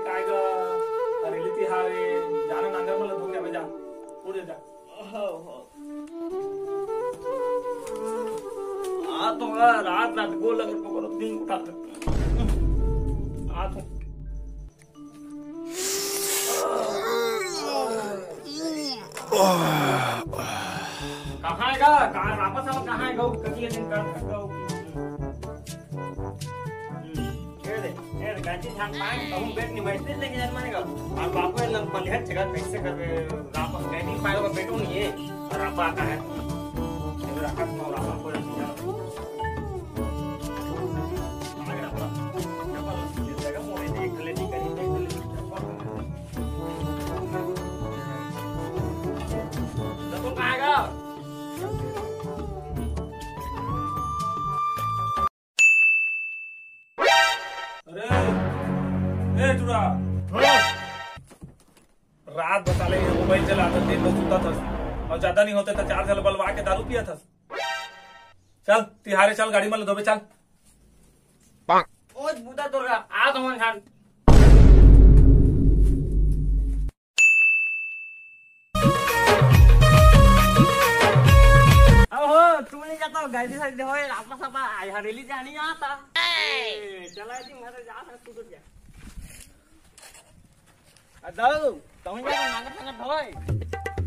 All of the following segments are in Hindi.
काय ग अरे लिती हावे जाणं नांगर मला धोक्या बजा पुढे जा हो हो आ तो रात रात गोल लगर पकड़ो दिन उठा आ तो कहाँ है गा कहाँ वापस आओ कहाँ है गौ कभी दिन कर गौ गांधी थान पांग कहूं बेट नहीं बैठते लेकिन यार मानेगा और बापू ने मलिहट जगह कैसे कर रापा गैनी पायो का बेटू नहीं है और रापा का है इधर आकाश में रापा को रखी जा आगे रापा जब ये जगह मोरे देख ले नहीं करी देख ले तो कहां आएगा रात बता ले मोबाइल चला था दिन में सुता था और ज्यादा नहीं होता था 4 साल बलवा के दारू पिया था चल तिहारे चल गाड़ी में धोबे चल ओज बुदा तो आ तो मन खान अब हो तुम नहीं जाता गाड़ी से हो आपका सपा हरेली जानी आता चला दी मैं जा तू तो जा अदल तुम जा नांगर संगत होय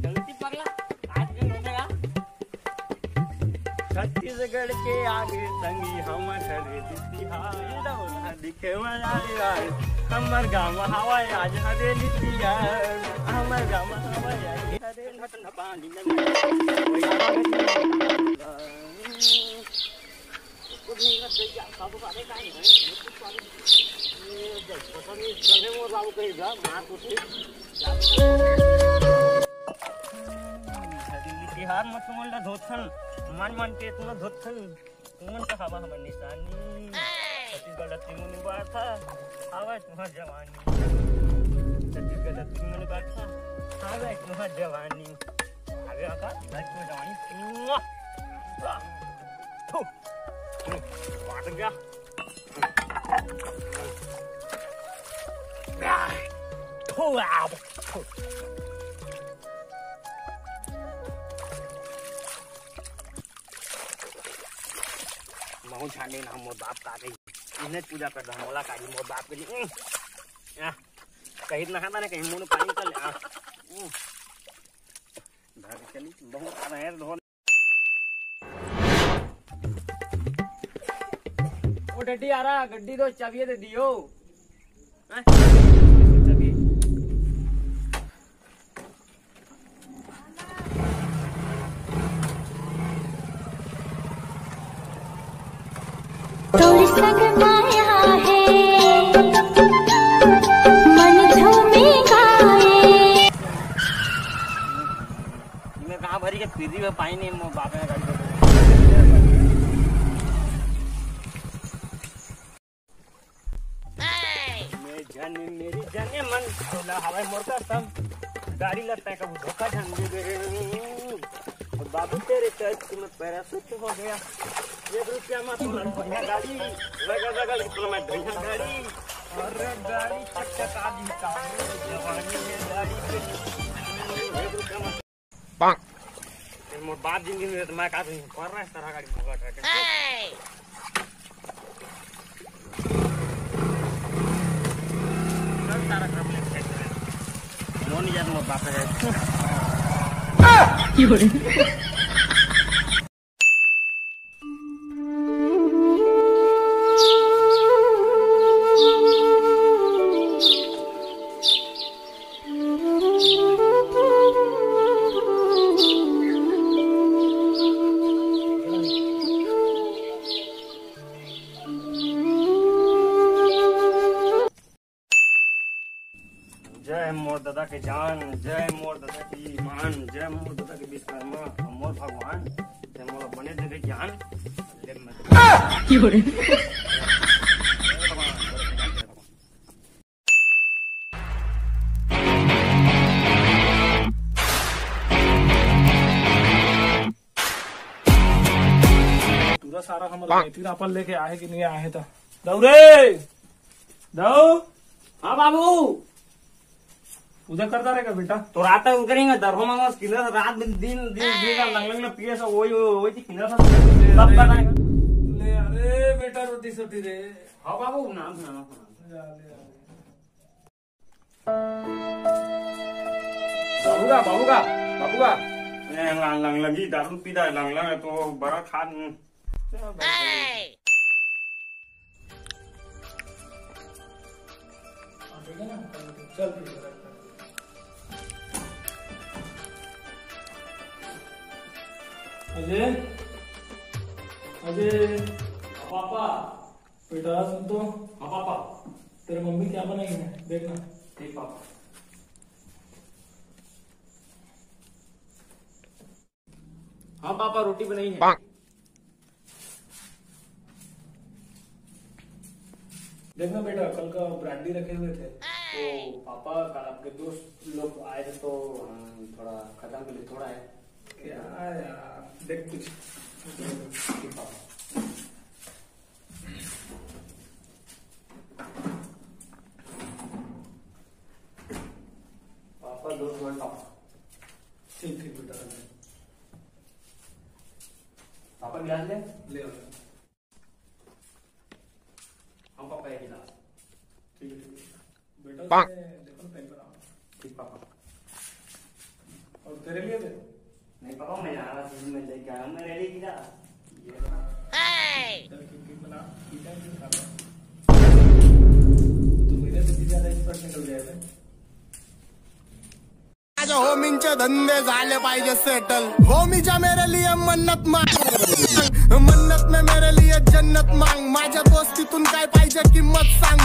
जल्दी पगला आज के होगा छत्तीसगढ़ के आगे संगी हम खड़े तिहार ना दिखे वाला हमर गांव हवा आज हरेली तिहार हमर गांव हवा आज हरेली ठंडा पानी में कुछ नहीं कर दे सब बातें का नहीं तिहार मत मोला धोथन मन मन के तुम धोथन तुमन का हवा हमर निशानी छत्तीसगढ़ तिमुनी बाथा आवे तुम्हार जवानी छत्तीसगढ़ तिमुनी बाथा आवे तुम्हार जवानी आगे आका तुम्हार जवानी थू बात गया महू छाने ना मोर बाप का गई इन्हें पूजा कर रहा मोला काजी मोर बाप के लिए कहीं नहाता ना कहीं मुंह पानी चल धर चली बहुत आ रहे हैं धोने ओ डड्डी आ रहा गड्डी तो चाबी दे दियो तोर संग माया है मन झूमे गाए मैं कहां भरी के फिरी में पानी नहीं मो बाप ने गाड़ी मैं जाने मेरी जाने मन तोला हवाई मोरका सब गाड़ी लगता है कब धोखा झन दे बाबू तेरे टच में पैराशूट हो गया 1 रुपया में तो बढ़िया गाड़ी लगा इतना मैं बढ़िया गाड़ी और गाड़ी चक्का दी का जवानी में गाड़ी पे 1 रुपया में पांच मोर बात जिंदगी में तो मैं का नहीं कर रहा है इस तरह गाड़ी मोगा ट्रैक सब सारा काम ले फेंक मोनी यार मोर बाप है की हो रही जय मोर दादा के जान, जय मोर दादा की ईमान, जय मोर दादा के विश्वकर्मा, मोर भगवान, जय मोर बने देवे ज्ञान। एवढा सारा आम्हाला माहिती ना आपण लेके आहे की नाही आहे तर जाऊ रे जाऊ. हाँ बाबू उद्या करता रे का बेटा. तो रात करेंगे दरहो मांगस किला रात दिन दिन दिन लंग पिए सब वही किला सब कराएगा. ले अरे बेटा रोटी सोटी रे. हाँ बाबू नाम सुना बाबूगा बाबूगा बाबूगा लंग लगी दारू पीता है लंग लंग तो बड़ा खान. चल अजय अजय पापा बेटा सुन तो. हाँ पापा तेरे मम्मी क्या बनाई है देखना. ठीक पापा. हाँ पापा रोटी बनाई है. देखना बेटा कल का ब्रांडी रखे हुए थे. तो पापा कल आपके दोस्त लोग आए थे तो थोड़ा खत्म के लिए थोड़ा है. क्या यार देख कुछ. ठीक पापा. पापा दोस्त हुए पापा. ठीक ठीक बेटा पापा गिलास ले. ले हम पापा एक गिलास. ठीक है बेटा देखो पेपर आओ. ठीक पापा. और तेरे लिए दे. नहीं पापा मैं आ रहा था मैं लेके आया मैं रेडी किया. ये चल क्योंकि बना पीटा नहीं खा रहा तो मेरे से भी ज्यादा एक्सपर्ट निकल जाएगा. होमींचे धंदे झाले पाहिजे सेटल. होमीच्या मेरे लिए मन्नत मांग. मन्नत में मेरे लिए जन्नत मांग. माझ्या दोस्तीतून काय पाहिजे किंमत सांग.